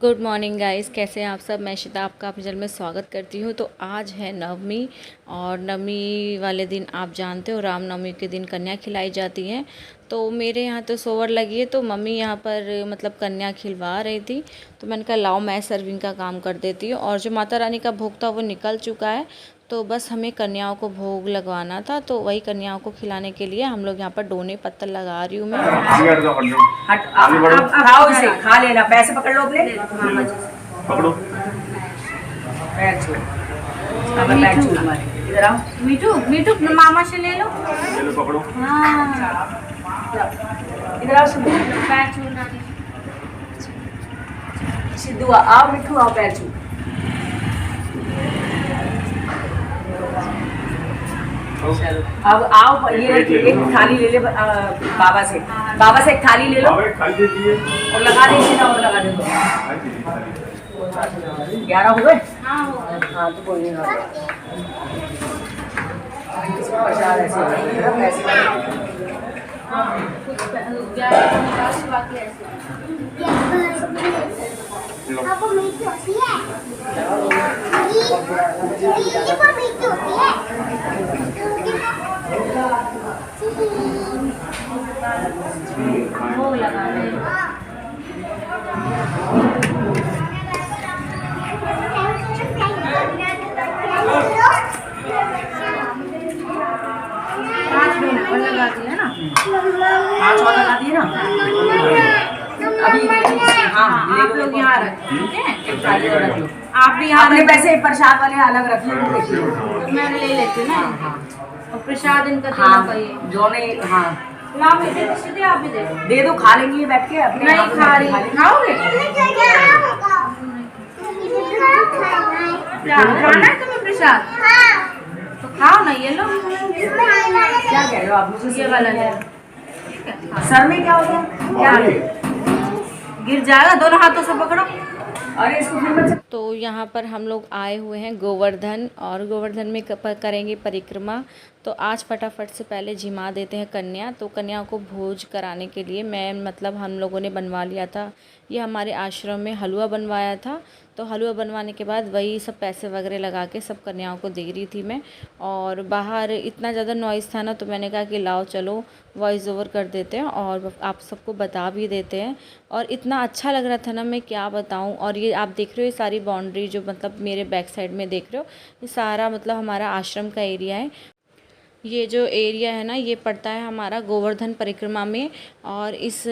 Good morning guys, कैसे हैं आप सब। मैं शिता आपका अपने चैनल में स्वागत करती हूँ। तो आज है नवमी और नवमी वाले दिन आप जानते हो रामनवमी के दिन कन्या खिलाई जाती हैं। तो मेरे यहाँ तो सोवर लगी है, तो मम्मी यहाँ पर मतलब कन्या खिलवा रही थी। तो मैंने कहा लाओ मैं सर्विंग का काम कर देती हूँ। और जो माता रानी का भोग था वो निकल चुका है, तो बस हमें कन्याओं को भोग लगवाना था। तो वही कन्याओं को खिलाने के लिए हम लोग यहाँ पर डोने पत्तल लगा रही हूँ मैं। खाओ इसे, खा लेना। पैसे पकड़ लो अपने, पकड़ो। पैर छू, अब पैर छू तुम्हारे। इधर आओ मीठू, मीठू मामा से ले लो। पकड़ो। हाँ, इधर आओ सिद्धू, पैर छूना। सिद्धू आओ, मिठू आओ, पैर छू। चलो अब आओ, ये एक थाली ले ले बाबा से एक थाली ले लो और लगा दीजिए ना, और लगा दे दो। 11 हो गए। हाँ तो कोई नहीं, प्रसाद ऐसे भोग लगा रहे हैं। लगा दिया ना, 5 और लगा दिए ना अभी। हाँ आप लोग यहाँ रखें, ठीक है। एक थाली और रख लो। आप भी यहाँ अपने पैसे प्रसाद वाले अलग रख लो। तो मैं ले लेती हूँ ना। और प्रसाद इनका देना हाँ चाहिए। जो नहीं, हाँ लाओ बेटे, किसी दे, आप भी दे दे दो, खा लेंगे बैठ के अपने। नहीं खा रही, खाओगे? खाना है तुम्हें प्रसाद? तो खाओ ना, ये लो। क्या कह रहे हो आप? ये वाला ले। सर में क्या हो गया? क्या गिर जाएगा, दोनों हाथों से पकड़ो। अरे इसको फिर मत। तो यहाँ पर हम लोग आए हुए हैं गोवर्धन, और गोवर्धन में करेंगे परिक्रमा। तो आज फटाफट से पहले जिमा देते हैं कन्या। तो कन्या को भोज कराने के लिए हम लोगों ने बनवा लिया था, ये हमारे आश्रम में हलवा बनवाया था। तो हलवा बनवाने के बाद वही सब पैसे वगैरह लगा के सब कन्याओं को दे रही थी मैं। और बाहर इतना ज़्यादा नॉइज़ था ना, तो मैंने कहा कि लाओ चलो वॉइस ओवर कर देते हैं और आप सबको बता भी देते हैं। और इतना अच्छा लग रहा था ना, मैं क्या बताऊं। और ये आप देख रहे हो, ये सारी बाउंड्री जो मेरे बैक साइड में देख रहे हो, ये सारा हमारा आश्रम का एरिया है। ये जो एरिया है ना, ये पड़ता है हमारा गोवर्धन परिक्रमा में। और इस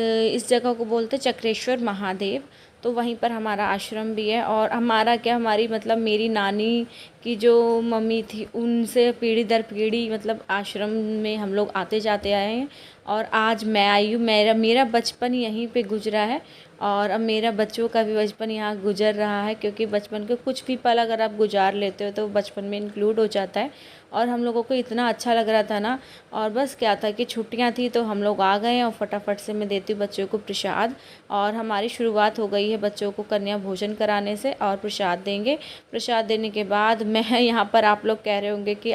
जगह को बोलते हैं चक्रेश्वर महादेव। तो वहीं पर हमारा आश्रम भी है। और हमारी मेरी नानी की जो मम्मी थी, उनसे पीढ़ी दर पीढ़ी आश्रम में हम लोग आते जाते आए हैं। और आज मैं आई हूँ, मेरा बचपन यहीं पे गुजरा है। और अब मेरा बच्चों का भी बचपन यहाँ गुजर रहा है, क्योंकि बचपन के कुछ भी पल अगर आप गुजार लेते हो तो बचपन में इंक्लूड हो जाता है। और हम लोगों को इतना अच्छा लग रहा था ना। और बस क्या था कि छुट्टियां थी, तो हम लोग आ गए। और फटाफट से मैं देती हूँ बच्चों को प्रसाद। और हमारी शुरुआत हो गई है बच्चों को कन्या भोजन कराने से, और प्रसाद देंगे। प्रसाद देने के बाद मैं यहाँ पर, आप लोग कह रहे होंगे कि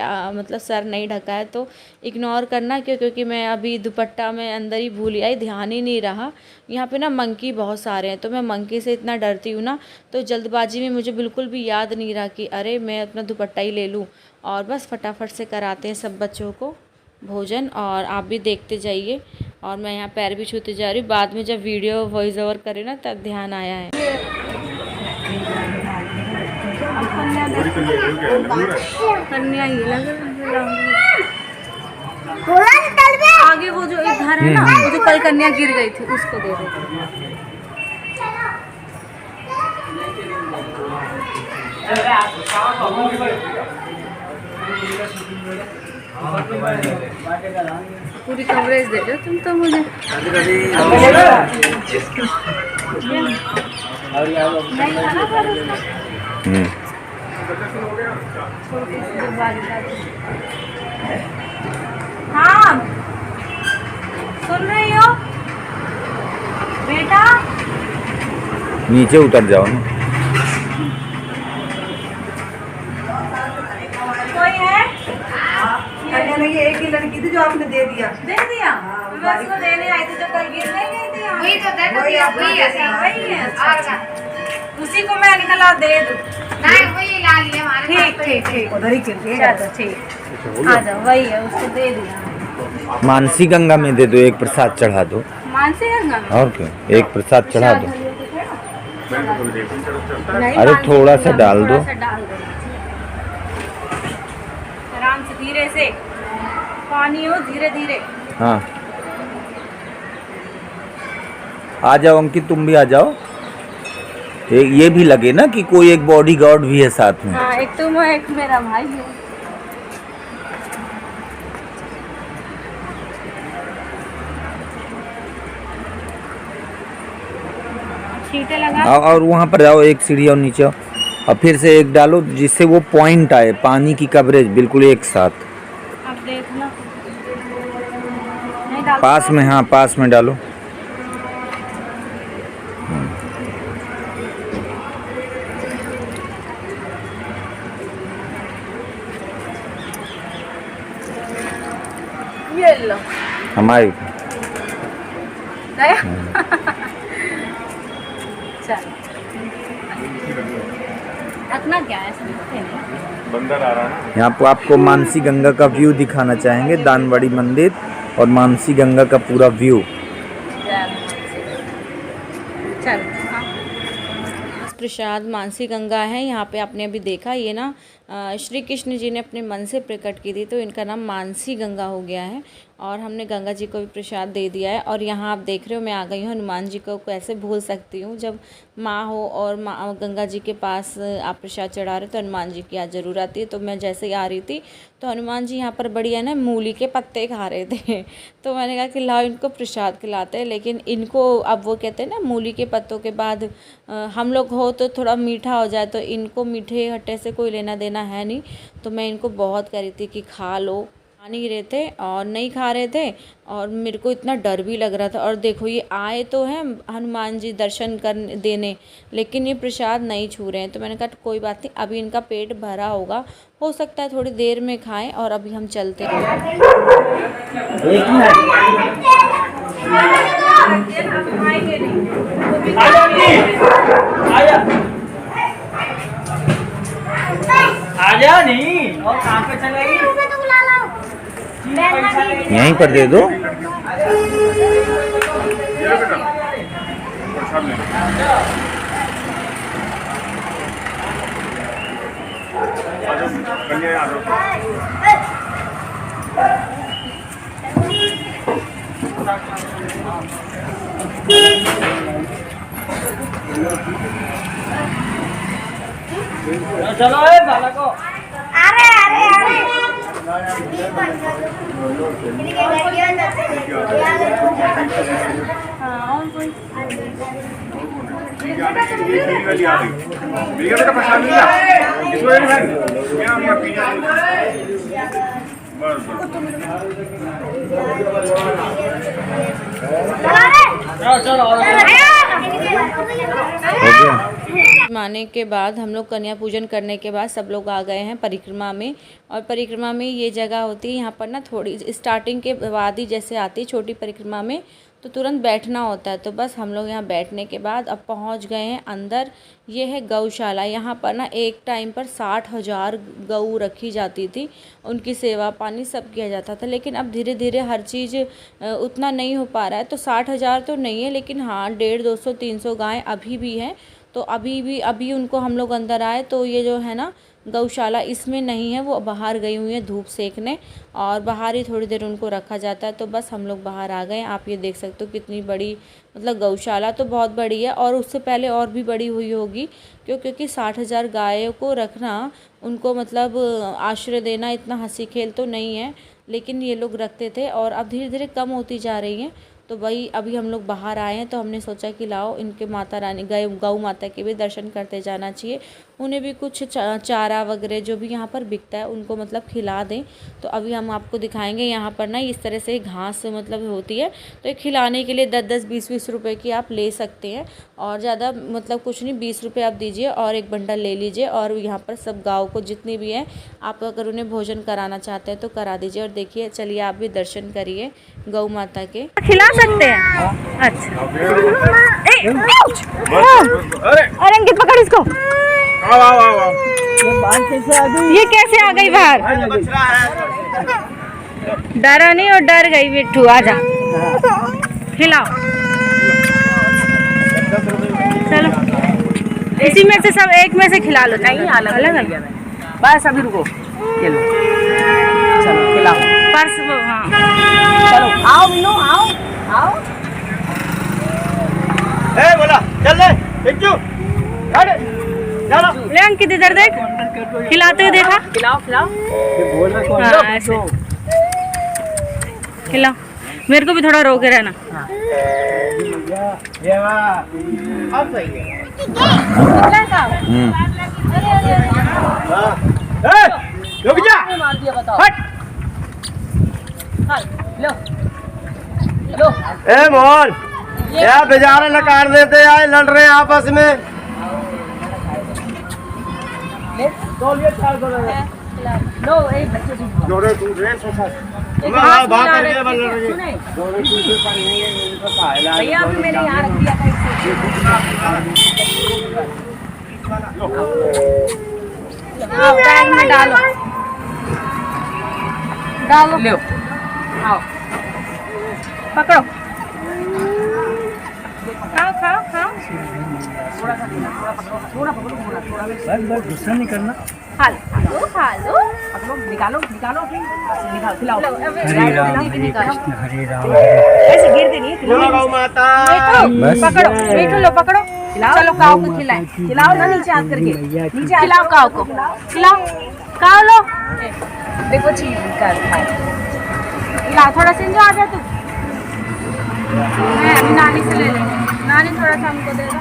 सर नहीं ढका है, तो इग्नोर करना, क्योंकि मैं अभी दुपट्टा में अंदर ही भूल आई, ध्यान ही नहीं रहा। यहाँ पे ना मंकी बहुत सारे हैं, तो मैं मंकी से इतना डरती हूँ ना, तो जल्दबाजी में मुझे बिल्कुल भी याद नहीं रहा कि अरे मैं अपना दुपट्टा ही ले लूँ। और बस फटाफट से कराते हैं सब बच्चों को भोजन, और आप भी देखते जाइए। और मैं यहाँ पैर भी छूते जा रही हूँ। बाद में जब वीडियो वॉइस ओवर करे ना, तब ध्यान आया है। कन्या ही लग आगे वो जो एक घर है ना, वो जो कल कन्या गिर गई थी, उसको दे दो। पूरी कवरेज दे दो तुम तो मुझे। हाँ सुन रही हो बेटा? नीचे उतर जाओ ना। कोई है? कन्या नहीं, एक ही लड़की थी जो आपने दे दिया। दे दिया? मैं उसको देने आई थी, जो कल गिर नहीं गई थी। वही तो वही है। वही है। अच्छा। उसी को मैं निकला दे दूं। ठीक ठीक ठीक, उधर ही खेलते हैं। चलो ठीक, आ जाओ, वही है, उसको दे दिया। मानसी गंगा में दे दो, एक प्रसाद चढ़ा दो। मानसी गंगा में और क्या, एक प्रसाद चढ़ा दो। नहीं, अरे मानसी थोड़ा सा डाल दो। थोड़ा सा डाल दो, आराम से, धीरे से, पानी हो धीरे धीरे। हाँ आ जाओ अंकित, तुम भी आ जाओ। ये भी लगे ना कि कोई एक बॉडीगार्ड भी है साथ में। हाँ, एक तुम हो, एक मेरा भाई है। छींटे लगा। और वहाँ पर जाओ, एक सीढ़ी और नीचे आओ, और फिर से एक डालो जिससे वो पॉइंट आए, पानी की कवरेज बिल्कुल एक साथ। अब देखना, नहीं डाल पास में, हाँ पास में डालो। ये लो, हमारी गया। चल, रखना क्या है, समझते नहीं। बंदर आ रहा है। यहाँ पर आपको मानसी गंगा का व्यू दिखाना चाहेंगे, दानवाड़ी मंदिर और मानसी गंगा का पूरा व्यू। चल, हाँ। प्रसाद मानसी गंगा है। यहाँ पे आपने अभी देखा, ये ना श्री कृष्ण जी ने अपने मन से प्रकट की थी, तो इनका नाम मानसी गंगा हो गया है। और हमने गंगा जी को भी प्रसाद दे दिया है। और यहाँ आप देख रहे हो, मैं आ गई हूँ हनुमान जी को कैसे भूल सकती हूँ। जब माँ हो और माँ गंगा जी के पास आप प्रसाद चढ़ा रहे हो तो हनुमान जी की याद जरूर आती है। तो मैं जैसे ही आ रही थी तो हनुमान जी यहाँ पर बढ़िया ना मूली के पत्ते खा रहे थे। तो मैंने कहा कि लाओ इनको प्रसाद खिलाते हैं। लेकिन इनको अब वो कहते हैं ना, मूली के पत्तों के बाद हम लोग हो तो थोड़ा मीठा हो जाए, तो इनको मीठे हट्टे से कोई लेना देना है नहीं। तो मैं इनको बहुत कह रही थी कि खा लो, खा नहीं रहे थे और नहीं खा रहे थे, और मेरे को इतना डर भी लग रहा था। और देखो, ये आए तो हैं हनुमान जी दर्शन कर देने, लेकिन ये प्रसाद नहीं छू रहे हैं। तो मैंने कहा कोई बात नहीं, अभी इनका पेट भरा होगा, हो सकता है थोड़ी देर में खाएं। और अभी हम चलते हैं। आजा नहीं, और कहाँ पे चलेगी? यहीं पर दे दो। चलो बालको। अरे अरे अरे, हाँ, और कोई बेटा प्रसाद मिल गया, इसको ले भाई, क्या पीना बस चलो माने के बाद हम लोग कन्या पूजन करने के बाद सब लोग आ गए हैं परिक्रमा में। और परिक्रमा में ये जगह होती है, यहाँ पर ना थोड़ी स्टार्टिंग के बाद ही जैसे आती है छोटी परिक्रमा में, तो तुरंत बैठना होता है। तो बस हम लोग यहाँ बैठने के बाद अब पहुँच गए हैं अंदर। ये है गौशाला। यहाँ पर ना एक टाइम पर 60,000 गऊ रखी जाती थी, उनकी सेवा पानी सब किया जाता था। लेकिन अब धीरे धीरे हर चीज़ उतना नहीं हो पा रहा है। तो 60,000 तो नहीं है, लेकिन हाँ 150, 200, 300 गायें अभी भी हैं। तो अभी उनको हम लोग अंदर आए तो ये जो है ना गौशाला इसमें नहीं है, वो बाहर गई हुई है धूप सेकने, और बाहर ही थोड़ी देर उनको रखा जाता है। तो बस हम लोग बाहर आ गए। आप ये देख सकते हो कितनी बड़ी, मतलब गौशाला तो बहुत बड़ी है, और उससे पहले और भी बड़ी हुई होगी, क्योंकि 60,000 गायों को रखना, उनको मतलब आश्रय देना इतना हंसी खेल तो नहीं है, लेकिन ये लोग रखते थे। और अब धीरे धीरे कम होती जा रही हैं। तो भाई अभी हम लोग बाहर आए हैं, तो हमने सोचा कि लाओ इनके माता रानी गौ माता के भी दर्शन करते जाना चाहिए। उन्हें भी कुछ चारा वगैरह जो भी यहाँ पर बिकता है उनको मतलब खिला दें। तो अभी हम आपको दिखाएंगे यहाँ पर ना इस तरह से घास मतलब होती है, तो खिलाने के लिए 10-10, 20-20 रुपए की आप ले सकते हैं। और ज़्यादा मतलब कुछ नहीं, 20 रुपये आप दीजिए और एक बंडल ले लीजिए। और यहाँ पर सब गाँव को जितनी भी हैं, आप अगर उन्हें भोजन कराना चाहते हैं तो करा दीजिए। और देखिए, चलिए आप भी दर्शन करिए गौ माता के। खिला सकते हैं? अच्छा, अरे अंकित पकड़ इसको। ये कैसे आ गई बाहर? डरा नहीं और डर गई बिट्ठू। आजा खिलाओ। चलो इसी में से सब एक में से खिला लो। नहीं अलग अलग बस अभी रुको, ये लो चलो खिलाओ। पर्स वो, हाँ चलो आओ मीनू आओ आओ। बोला चल ले बिट्टू चलो। ले अंकित इधर देख, खिलाते हुए देखा। खिलाओ खिलाओ। हाँ ऐसे खिलाओ। मेरे को भी थोड़ा रोके रहना। अब सही है। रुक जा। मार दिया बताओ। हट। लो लो ए मोहन यार बेचारे न काट देते यार, लड़ रहे हैं आपस में। लो एक बच्चे बात करके बन रही है। भैया अभी मैंने यहाँ रख दिया था बैग में डालो डालो। लो आओ पकड़ो। खाओ खाओ खाओ। थोड़ा पकड़ो थोड़ा गुस्सा नहीं करना। खा लो खा लो। पकड़ो निकालो निकालो निकाल खिलाओ। हरे राम हरे कृष्ण हरे राम ऐसे गिर देनी है। बोलो गौ माता। बस पकड़ो मीठू लो पकड़ो। चलो काऊ को खिलाए। खिलाओ ना नीचे हाथ करके नीचे हाथ। खिलाओ काऊ को खिलाओ। काऊ लो। देखो चीज कर खिलाओ। थोड़ा सिंजो आ जा तू। मैं अभी नानी से ले लेंगे। नानी थोड़ा सा हमको दे दो।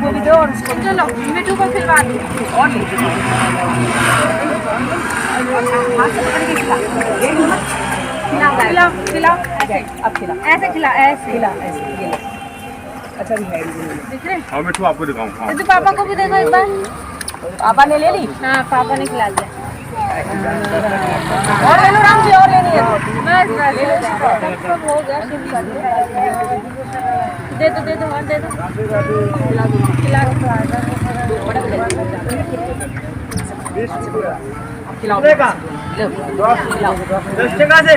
को भी दो और उसको चलो मिठू को खिलवा दो। और हाथ से पकड़ के खिलाओ खिलाओ खिलाओ ऐसे अब खिलाओ ऐसे खिलाओ ऐसे खिलाओ ऐसे ये लो। अच्छा भी है दिख रहे? हाँ मिठू आपको दिखाऊं। तो पापा को भी देखो एक बार। पापा ने ले ली हाँ पापा ने खिला दिया। और ले लो राम जी और लेनी है बस बस सब हो गया। दे दो और दे दो। खिला खिलाओ खिलाओ 10 टका से।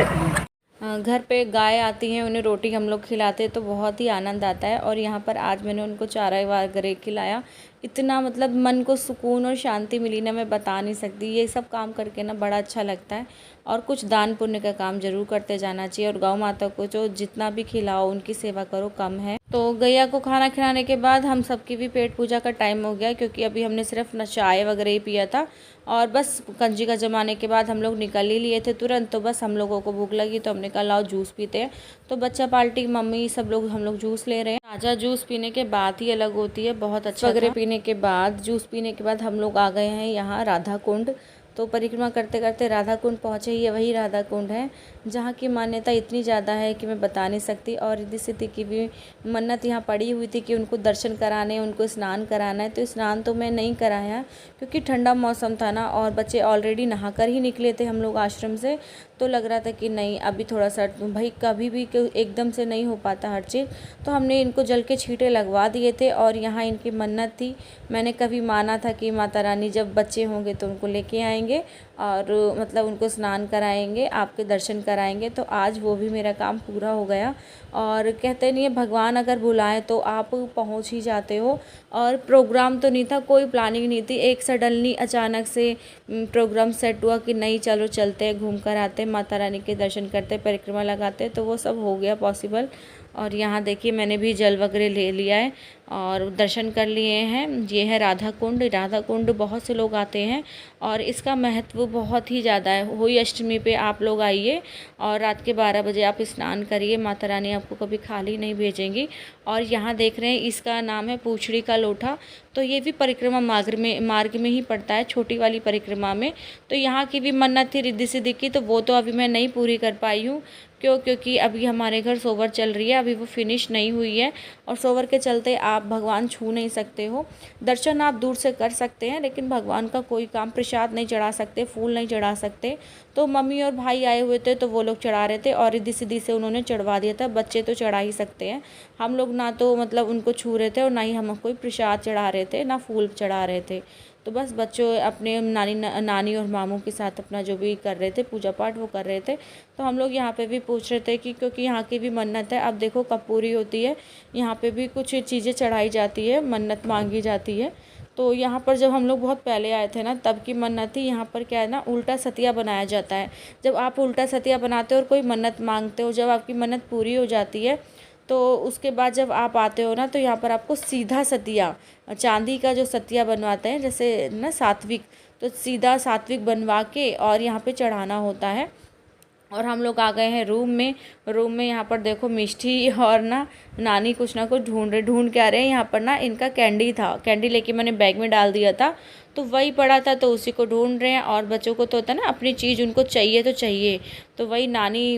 घर पे गाय आती हैं, उन्हें रोटी हम लोग खिलाते हैं तो बहुत ही आनंद आता है। और यहाँ पर आज मैंने उनको चारा वगैरह खिलाया। इतना मतलब मन को सुकून और शांति मिली ना, मैं बता नहीं सकती। ये सब काम करके ना बड़ा अच्छा लगता है। और कुछ दान पुण्य का काम जरूर करते जाना चाहिए। और गौ माता को जो जितना भी खिलाओ, उनकी सेवा करो, कम है। तो गैया को खाना खिलाने के बाद हम सबकी भी पेट पूजा का टाइम हो गया, क्योंकि अभी हमने सिर्फ न चाय वगैरह ही पिया था। और बस कंजी का जमाने के बाद हम लोग निकल ही लिए थे तुरंत। तो बस हम लोगों को भूख लगी तो हमने कहा लाओ जूस पीते हैं। तो बच्चा पार्टी मम्मी सब लोग हम लोग जूस ले रहे हैं। ताज़ा जूस पीने के बात ही अलग होती है, बहुत अच्छा वगैरह पीने के बाद, जूस पीने के बाद हम लोग आ गए हैं यहाँ राधा कुंड। तो परिक्रमा करते करते राधा कुंड पहुँचे। ये वही राधा कुंड है जहाँ की मान्यता इतनी ज़्यादा है कि मैं बता नहीं सकती। और रिद्धि सिद्धि की भी मन्नत यहाँ पड़ी हुई थी कि उनको दर्शन कराने, उनको स्नान कराना है। तो स्नान तो मैं नहीं कराया क्योंकि ठंडा मौसम था ना, और बच्चे ऑलरेडी नहा कर ही निकले थे हम लोग आश्रम से। तो लग रहा था कि नहीं अभी थोड़ा सा भाई, कभी भी एकदम से नहीं हो पाता हर चीज़। तो हमने इनको जल के छींटे लगवा दिए थे। और यहाँ इनकी मन्नत थी, मैंने कभी माना था कि माता रानी जब बच्चे होंगे तो उनको लेके आएंगे और मतलब उनको स्नान कराएंगे, आपके दर्शन कराएंगे। तो आज वो भी मेरा काम पूरा हो गया। और कहते नहीं है भगवान अगर बुलाए तो आप पहुंच ही जाते हो। और प्रोग्राम तो नहीं था, कोई प्लानिंग नहीं थी, एक सडनली अचानक से प्रोग्राम सेट हुआ कि नहीं चलो चलते हैं, घूम कर आते, माता रानी के दर्शन करते, परिक्रमा लगाते। तो वो सब हो गया पॉसिबल। और यहाँ देखिए मैंने भी जल वगैरह ले लिया है और दर्शन कर लिए हैं। ये है राधा कुंड। राधा कुंड बहुत से लोग आते हैं और इसका महत्व बहुत ही ज़्यादा है। होली अष्टमी पे आप लोग आइए और रात के 12 बजे आप स्नान करिए, माता रानी आपको कभी खाली नहीं भेजेंगी। और यहाँ देख रहे हैं इसका नाम है पूछड़ी का लोटा। तो ये भी परिक्रमा मार्ग में ही पड़ता है, छोटी वाली परिक्रमा में। तो यहाँ की भी मन्नत थी रिद्धि सिद्धि की, तो वो तो अभी मैं नहीं पूरी कर पाई हूँ क्योंकि अभी हमारे घर सोवर चल रही है, अभी वो फिनिश नहीं हुई है और सोवर के चलते आप भगवान छू नहीं सकते हो। दर्शन आप दूर से कर सकते हैं लेकिन भगवान का कोई काम, प्रसाद नहीं चढ़ा सकते, फूल नहीं चढ़ा सकते। तो मम्मी और भाई आए हुए थे तो वो लोग चढ़ा रहे थे और रिद्धि सिद्धि से उन्होंने चढ़वा दिया था। बच्चे तो चढ़ा ही सकते हैं, हम लोग ना तो मतलब उनको छू रहे थे और ना ही हम कोई प्रसाद चढ़ा रहे थे, ना फूल चढ़ा रहे थे। तो बस बच्चों अपने नानी और मामू के साथ अपना जो भी कर रहे थे पूजा पाठ वो कर रहे थे। तो हम लोग यहाँ पे भी पूछ रहे थे कि क्योंकि यहाँ की भी मन्नत है, अब देखो कब पूरी होती है। यहाँ पे भी कुछ चीज़ें चढ़ाई जाती है, मन्नत मांगी जाती है। तो यहाँ पर जब हम लोग बहुत पहले आए थे ना तब की मन्नत थी। यहाँ पर क्या है ना, उल्टा सतिया बनाया जाता है। जब आप उल्टा सतिया बनाते हो और कोई मन्नत मांगते हो, जब आपकी मन्नत पूरी हो जाती है तो उसके बाद जब आप आते हो ना तो यहाँ पर आपको सीधा सतिया, चांदी का जो सतिया बनवाते हैं जैसे ना सात्विक, तो सीधा सात्विक बनवा के और यहाँ पे चढ़ाना होता है। और हम लोग आ गए हैं रूम में यहाँ पर देखो मिष्टी और ना नानी कुछ ना कुछ ढूंढ के आ रहे हैं। यहाँ पर ना इनका कैंडी था, कैंडी लेके मैंने बैग में डाल दिया था तो वही पड़ा था तो उसी को ढूंढ रहे हैं। और बच्चों को तो होता है ना अपनी चीज़ उनको चाहिए तो चाहिए, तो वही नानी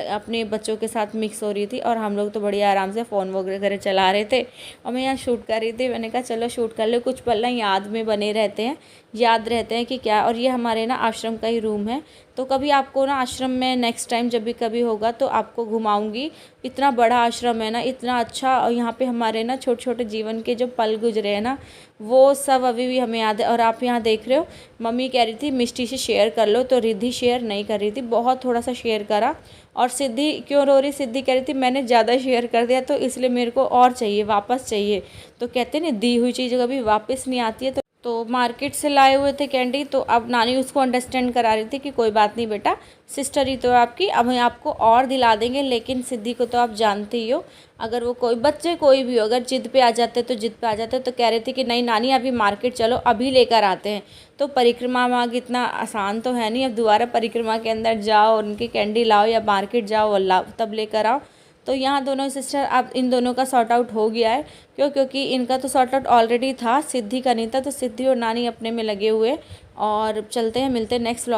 अपने बच्चों के साथ मिक्स हो रही थी और हम लोग तो बड़ी आराम से फ़ोन वगैरह चला रहे थे। और मैं यहाँ शूट कर रही थी, मैंने कहा चलो शूट कर लो, कुछ पल ना याद में बने रहते हैं, याद रहते हैं कि क्या। और ये हमारे ना आश्रम का ही रूम है, तो कभी आपको ना आश्रम में नेक्स्ट टाइम जब भी कभी होगा तो आपको घुमाऊंगी। इतना बड़ा आश्रम है ना, इतना अच्छा। और यहाँ पे हमारे ना छोटे छोटे जीवन के जो पल गुजरे हैं ना वो सब अभी भी हमें याद है। और आप यहाँ देख रहे हो मम्मी कह रही थी मिष्टी से शेयर कर लो, तो रिद्धि शेयर नहीं कर रही थी, बहुत थोड़ा सा शेयर करा। और सिद्धि क्यों रो रही, सिद्धि कह रही थी मैंने ज़्यादा शेयर कर दिया तो इसलिए मेरे को और चाहिए, वापस चाहिए। तो कहते ना दी हुई चीज़ कभी वापस नहीं आती है। तो मार्केट से लाए हुए थे कैंडी, तो अब नानी उसको अंडरस्टैंड करा रही थी कि कोई बात नहीं बेटा, सिस्टर ही तो आपकी, अब हम आपको और दिला देंगे। लेकिन सिद्धि को तो आप जानते ही हो, अगर वो कोई बच्चे कोई भी हो अगर जिद पे आ जाते तो जिद पे आ जाते। तो कह रहे थे कि नहीं नानी अभी मार्केट चलो, अभी लेकर आते हैं। तो परिक्रमा मार्ग इतना आसान तो है नहीं, अब दोबारा परिक्रमा के अंदर जाओ, उनकी कैंडी लाओ या मार्केट जाओ और लाओ तब लेकर आओ। तो यहाँ दोनों सिस्टर, अब इन दोनों का सॉर्ट आउट हो गया है क्योंकि इनका तो सॉर्ट आउट ऑलरेडी था, सिद्धि का नहीं था। तो सिद्धि और नानी अपने में लगे हुए और चलते हैं, मिलते हैं नेक्स्ट व्लॉग।